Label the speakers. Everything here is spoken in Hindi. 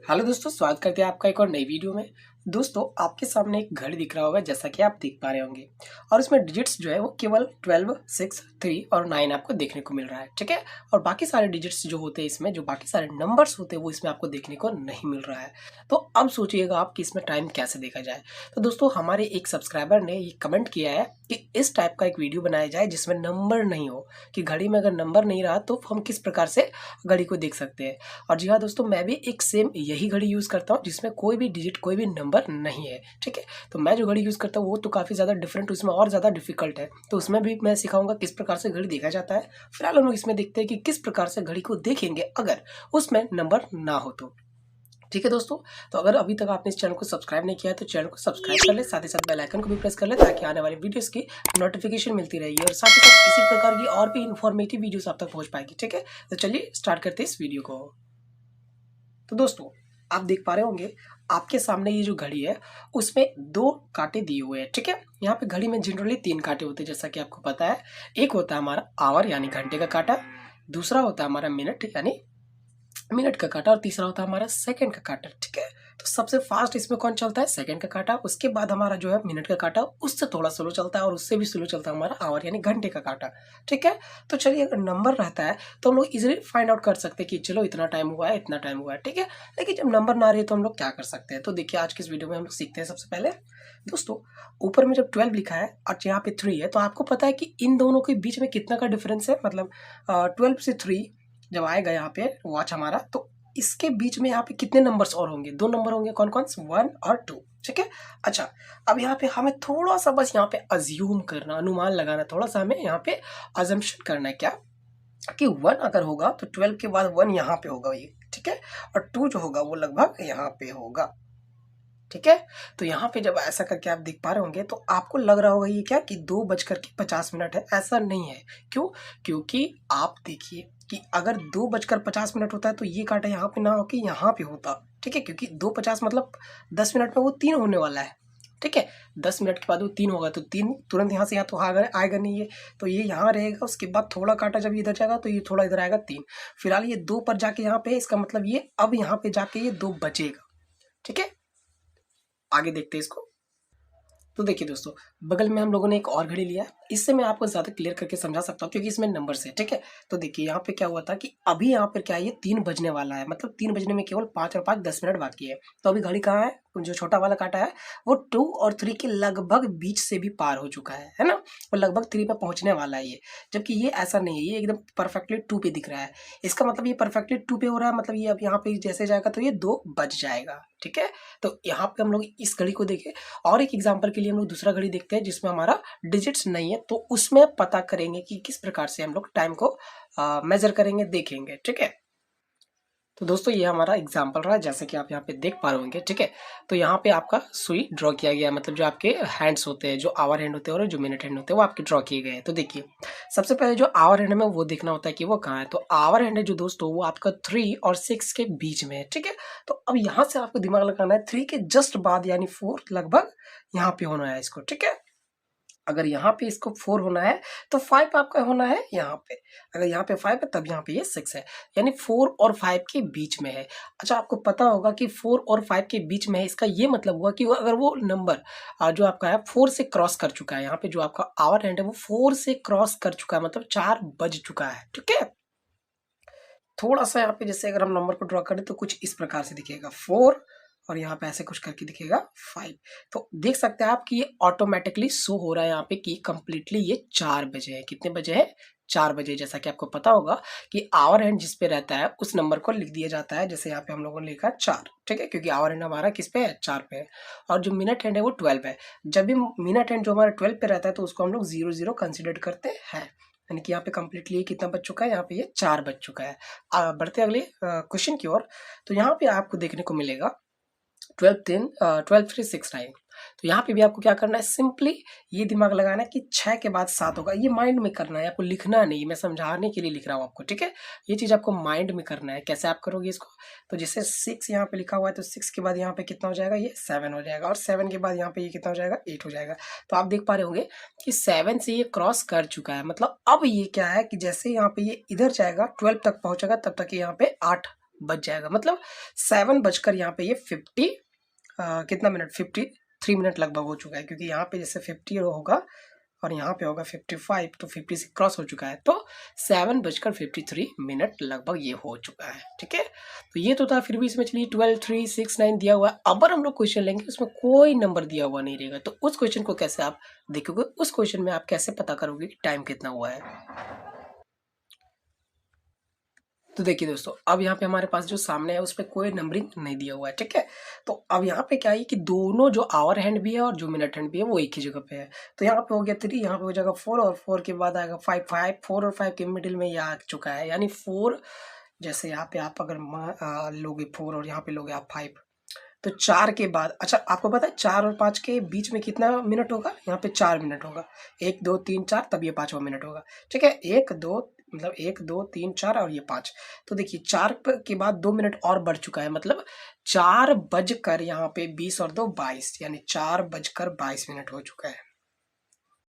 Speaker 1: हेलो दोस्तों, स्वागत करते हैं आपका एक और नई वीडियो में। दोस्तों, आपके सामने एक घड़ी दिख रहा होगा जैसा कि आप देख पा रहे होंगे और इसमें डिजिट्स जो है वो केवल 12, 6, 3 और 9 आपको देखने को मिल रहा है, ठीक है। और बाकी सारे डिजिट्स जो होते हैं इसमें, जो बाकी सारे नंबर्स होते हैं वो इसमें आपको देखने को नहीं मिल रहा है। तो अब सोचिएगा आप कि इसमें टाइम कैसे देखा जाए। तो दोस्तों, हमारे एक सब्सक्राइबर ने ये कमेंट किया है कि इस टाइप का एक वीडियो बनाया जाए जिसमें नंबर नहीं हो, कि घड़ी में अगर नंबर नहीं रहा तो हम किस प्रकार से घड़ी को देख सकते हैं। और जी हाँ दोस्तों, मैं भी एक सेम यही घड़ी यूज़ करता हूँ जिसमें कोई भी डिजिट, कोई भी नंबर नहीं है, ठीक है। तो मैं जो घड़ी यूज़ करता हूँ वो तो काफ़ी ज़्यादा डिफरेंट, उसमें और ज़्यादा डिफिकल्ट है। तो उसमें भी मैं सिखाऊंगा किस प्रकार से घड़ी देखा जाता है। फिलहाल हम लोग इसमें देखते हैं कि किस प्रकार से घड़ी को देखेंगे अगर उसमें नंबर ना हो तो। ठीक है दोस्तों, तो अगर अभी तक आपने इस चैनल को सब्सक्राइब नहीं किया है तो चैनल को सब्सक्राइब कर ले, साथ ही साथ बेल आइकन को भी प्रेस कर ले ताकि आने वाली वीडियोस की नोटिफिकेशन मिलती रहेगी और साथ ही साथ इसी प्रकार की और भी इन्फॉर्मेटिव वीडियोस आप तक पहुंच पाएगी, ठीक है। तो चलिए स्टार्ट करते हैं इस वीडियो को। तो दोस्तों, आप देख पा रहे होंगे आपके सामने ये जो घड़ी है उसमें 2 कांटे दिए हुए हैं, ठीक है। यहाँ पे घड़ी में जनरली 3 कांटे होते हैं जैसा कि आपको पता है। एक होता है हमारा आवर यानी घंटे का कांटा, दूसरा होता है हमारा मिनट यानी मिनट का कांटा और तीसरा होता है हमारा सेकंड का कांटा, ठीक है। तो सबसे फास्ट इसमें कौन चलता है? सेकंड का कांटा। उसके बाद हमारा जो है मिनट का कांटा, उससे थोड़ा स्लो चलता है और उससे भी स्लो चलता है हमारा आवर यानी घंटे का कांटा, ठीक है। तो चलिए, अगर नंबर रहता है तो हम लोग इजीली फाइंड आउट कर सकते हैं कि चलो इतना टाइम हुआ है, इतना टाइम हुआ है, ठीक है। लेकिन जब नंबर ना रहे तो हम लोग क्या कर सकते हैं? तो देखिए, आज की इस वीडियो में हम लोग सीखते हैं। सबसे पहले दोस्तों, ऊपर में जब 12 लिखा है और यहाँ पे 3 है तो आपको पता है कि इन दोनों के बीच में कितना का डिफरेंस है। मतलब 12 से 3 जब आएगा यहाँ पे वॉच हमारा, तो इसके बीच में यहाँ पे कितने नंबर्स और होंगे? 2 नंबर होंगे। कौन कौन से? 1 और 2, ठीक है। अच्छा, अब यहाँ पे हमें थोड़ा सा बस यहाँ पे अज्यूम करना, अनुमान लगाना, थोड़ा सा हमें यहाँ पे अजम्पशन करना है। क्या कि 1 अगर होगा तो 12 के बाद 1 यहाँ पे होगा ये, ठीक है। और 2 जो होगा वो लगभग यहाँ पे होगा, ठीक है। तो यहाँ पे जब ऐसा करके आप देख पा रहे होंगे तो आपको लग रहा होगा ये क्या कि 2:50 है। ऐसा नहीं है। क्यों? क्योंकि आप देखिए कि अगर 2:50 होता है तो ये कांटा यहाँ पे ना होके यहाँ पे होता, ठीक है। क्योंकि 2:50 मतलब 10 मिनट में वो 3 होने वाला है, ठीक है। 10 मिनट के बाद वो 3 होगा तो 3 तुरंत यहाँ से यहाँ तो आएगा नहीं है, तो ये यहाँ रहेगा। उसके बाद थोड़ा कांटा जब इधर जाएगा तो ये थोड़ा इधर आएगा 3। फिलहाल ये 2 पर जाके यहाँ पे है, इसका मतलब ये अब यहाँ पे जाके ये 2 बचेगा, ठीक है। आगे देखते हैं इसको। तो देखिए दोस्तों, बगल में हम लोगों ने एक और घड़ी लिया है। इससे मैं आपको ज़्यादा क्लियर करके समझा सकता हूँ क्योंकि इसमें नंबर्स है, ठीक है। तो देखिए यहाँ पे क्या हुआ था कि अभी यहाँ पर क्या है, ये 3 बजने वाला है। मतलब 3 बजने में केवल 5 और 5 10 मिनट बाकी है। तो अभी घड़ी कहाँ है? जो छोटा वाला कांटा है वो 2 और 3 के लगभग बीच से भी पार हो चुका है ना। वो लगभग 3 पे पहुंचने वाला है ये। जबकि ये ऐसा नहीं है, ये एकदम परफेक्टली 2 पे दिख रहा है। इसका मतलब ये परफेक्टली 2 पे हो रहा है, मतलब ये अब यहाँ पे जैसे जाएगा तो ये 2 बज जाएगा, ठीक है। तो यहाँ पे हम लोग इस घड़ी को देखें और एक एग्जांपल के लिए हम लोग दूसरा घड़ी देखते हैं जिसमें हमारा डिजिट्स नहीं है। तो उसमें पता करेंगे कि किस प्रकार से हम लोग टाइम को मेजर करेंगे, देखेंगे, ठीक है। तो दोस्तों, ये हमारा एग्जाम्पल रहा जैसे कि आप यहाँ पे देख पा रहे होंगे, ठीक है। तो यहाँ पे आपका सुई ड्रॉ किया गया है, मतलब जो आपके हैंड्स होते हैं, जो आवर हैंड होते हैं और जो मिनट हैंड होते हैं वो आपके ड्रॉ किए गए हैं। तो देखिए, सबसे पहले जो आवर हैंड में वो देखना होता है कि वो कहाँ है। तो आवर हैंड है जो दोस्तों वो आपका 3 और 6 के बीच में है, ठीक है। तो अब यहाँ से आपको दिमाग लगाना है 3 के जस्ट बाद यानी 4 लगभग यहाँ पे होना है इसको, ठीक है। अगर यहाँ पे इसको 4 होना है तो 5 आपका होना है यहाँ पे। अगर यहाँ पे 5 है तब यहाँ पे ये 6 है, यानी 4 और 5 के बीच में है। अच्छा, आपको पता होगा कि 4 और 5 के बीच में है, इसका ये मतलब हुआ कि अगर वो नंबर जो आपका है 4 से क्रॉस कर चुका है, यहाँ पे जो आपका आवर हैंड है वो 4 से क्रॉस कर चुका है, मतलब 4 बज चुका है, ठीक है। थोड़ा सा यहाँ पे जैसे अगर हम नंबर को ड्रॉ करें तो कुछ इस प्रकार से दिखेगा 4 और यहाँ पे ऐसे कुछ करके दिखेगा 5। तो देख सकते हैं आप कि ये ऑटोमेटिकली शो हो रहा है यहाँ पे कि कंप्लीटली ये 4 बजे है। कितने बजे है? 4 बजे। जैसा कि आपको पता होगा कि आवर हैंड जिस पे रहता है उस नंबर को लिख दिया जाता है, जैसे यहाँ पे हम लोगों ने लिखा 4, ठीक है। क्योंकि आवर हैंड हमारा किस पे है? 4 पे है। और जो मिनट हैंड है वो 12 है। जब भी मिनट हैंड जो हमारा 12 पे रहता है तो उसको हम लोग 00 कंसिडर करते हैं। यानी कि यहाँ पे कंप्लीटली कितना बच चुका है? यहाँ पे ये 4 बज चुका है। बढ़ते अगले क्वेश्चन की ओर। तो यहाँ पे आपको देखने को मिलेगा 12 3 6 9। तो यहाँ पे भी आपको क्या करना है? सिंपली ये दिमाग लगाना है कि 6 के बाद 7 होगा। ये माइंड में करना है, आपको लिखना नहीं, मैं समझाने के लिए लिख रहा हूँ आपको, ठीक है। ये चीज़ आपको माइंड में करना है। कैसे आप करोगे इसको? तो जैसे 6 यहाँ पे लिखा हुआ है तो 6 के बाद यहाँ पे कितना हो जाएगा? ये 7 हो जाएगा और 7 के बाद यहाँ पे ये कितना हो जाएगा? 8 हो जाएगा। तो आप देख पा रहे होंगे कि 7 से ये क्रॉस कर चुका है। मतलब अब ये क्या है कि जैसे यहाँ पे ये इधर जाएगा 12 तक पहुंचेगा तब तक ये यहाँ पे 8 बज जाएगा। मतलब 7 बजकर यहाँ पे ये 50 कितना मिनट, 53 मिनट लगभग हो चुका है, क्योंकि यहाँ पे जैसे 50 होगा और यहाँ पे होगा 55, तो 50 से क्रॉस हो चुका है, तो 7:53 लगभग ये हो चुका है। ठीक है, तो ये तो था। फिर भी इसमें चलिए 12, 3, 6, 9 दिया हुआ है। अगर हम लोग क्वेश्चन लेंगे उसमें कोई नंबर दिया हुआ नहीं रहेगा, तो उस क्वेश्चन को कैसे आप देखोगे, उस क्वेश्चन में आप कैसे पता करोगे कि टाइम कितना हुआ है। तो देखिए दोस्तों, अब यहाँ पे हमारे पास जो सामने है उस पर कोई नंबरिंग नहीं दिया हुआ है। ठीक है, तो अब यहाँ पे क्या है कि दोनों जो आवर हैंड भी है और जो मिनट हैंड भी है वो एक ही जगह पे है। तो यहाँ पे हो गया 3, यहाँ पे हो जाएगा 4 और 4 के बाद आएगा 5, 4 और 5 के मिडिल में ये आ चुका है, यानी 4। जैसे यहाँ पे आप अगर लोगे 4 और यहाँ पे लोगे आप 5, तो 4 के बाद, अच्छा आपको पता है 4 और 5 के बीच में कितना मिनट होगा? यहाँ पे 4 मिनट होगा। 1, 2, 3, 4, तब ये 5वां मिनट होगा। ठीक है, 1, 2, मतलब 1, 2, 3, 4 और ये 5। तो देखिए 4 के बाद 2 मिनट और बढ़ चुका है, मतलब 4 बजकर यहाँ पे 20 और 2 22, यानी 4 बजकर 22 मिनट हो चुका है।